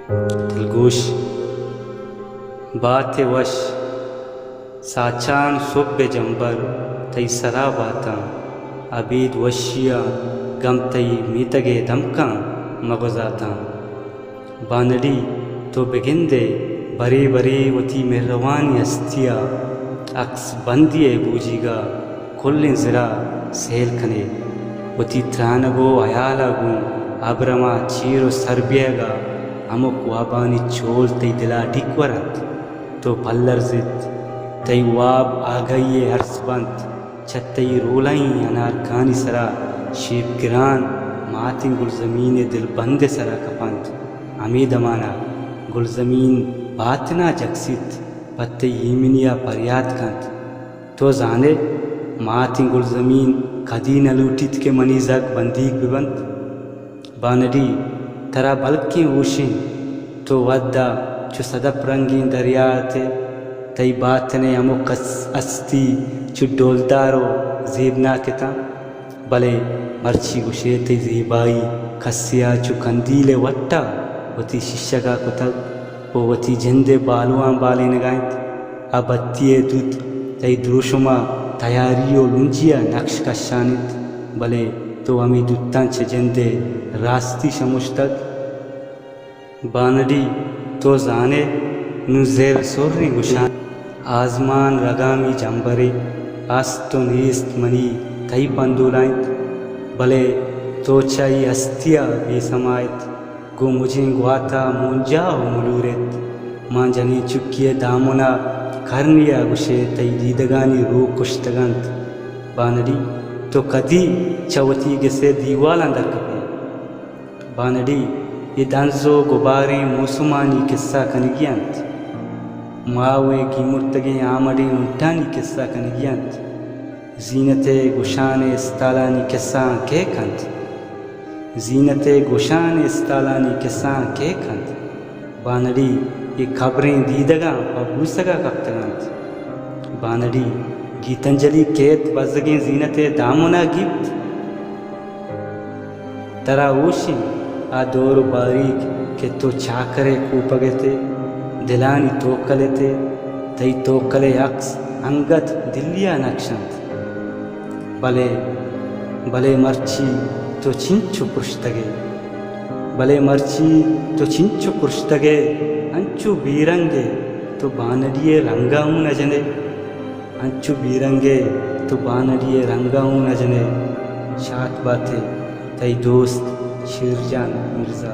दिलगोश बात वश साचान सुब जंबर तई सरा बाता अबीद वशिया गम तई मीतगे दमका मगजाता बानड़ी तो बिगिंदे बरे बरे वती मेहरवानी अस्तिया अक्स बंदिए बूजीगा कुल्लिन ज़रा सेल कने वती त्रानगो अयालागू अब्रमा चीरो सरबियगा अमुक वाबानी चोल तई दिला डिकवरत तो पल्लर जित तई वाब आगइये अर्सबंत छत्तई रोलाई अनारकानी सरा शीप गिरान मातिन गुलजमीन दिल बंदे सरा कपंत अमीदमाना गुलजमीन बातना जगसित पत्ते यीमिनिया परियात कंत तो जाने मातिन गुलजमीन कदी न लूटित के मनीजक बंदीक बिबंत बानडी तरा बल्कि ऊशिन तो वद्दा चु सदप रंगीन दरियाते तई बातने अमुक अस्ती चु डोलदारो जीबना किता भले मर्ची गुशे तई जीबाई खस्सिया चु कंदीले वट्टा वती शिष्यगा कुतक वो वती जिंदे बालुआं बाले नगायत अबत्तिये दूत तई द्रुशुमा तैयारियो लुंजिया नक्श कशानित भले तो अमी दुत्तांच जिंदे रास्ती शमुश्तक बानडी तो जाने नुजेर सोर्री गुशान आजमान रगामी जंबरे आस्तो नीस्त मनी तई पंदुलाइत भले तो चाई अस्तिया बेसमायत गो मुझे ग्वाता मुंजा मुलूरेत मां जनी चुक्किए दामुना करनिया गुशे तई दीदगानी रू कुश्तगंत बानडी तो कदी चवती गिसे दीवाल अंदर कपे बानडी ये दांजो गुबारे मौसुमानी किस्सा कनगियंत मावे की मुर्तगे आमडे उंटानी किस्सा कनगियंत जीनते गुशाने इस्तालानी किस्सा के कंत जीनते गुशाने इस्तालानी किस्सा के कंत बानडी ये खबरें दीदगा बबूसगा कप्तगंत बानडी गीतंजलि केत बजगे जीनते दामुना गिफ्त तरा ऊशी आ दौर बारीक के तो चाकरे कूपगते दिलानी तोकलेते तई तोकले अक्स अंगत दिलिया नक्षंत भले भले मर्ची तो चिंचु पुष्तगे भले मर्ची तो चिंचु पुष्तगे अंचु बीरंगे तो बानडिये रंगाऊ न जने अंचु बीरंगे तो बानडिये रंगाऊ न जने शात बाते तई दोस्त शिरजान मिर्ज़ा।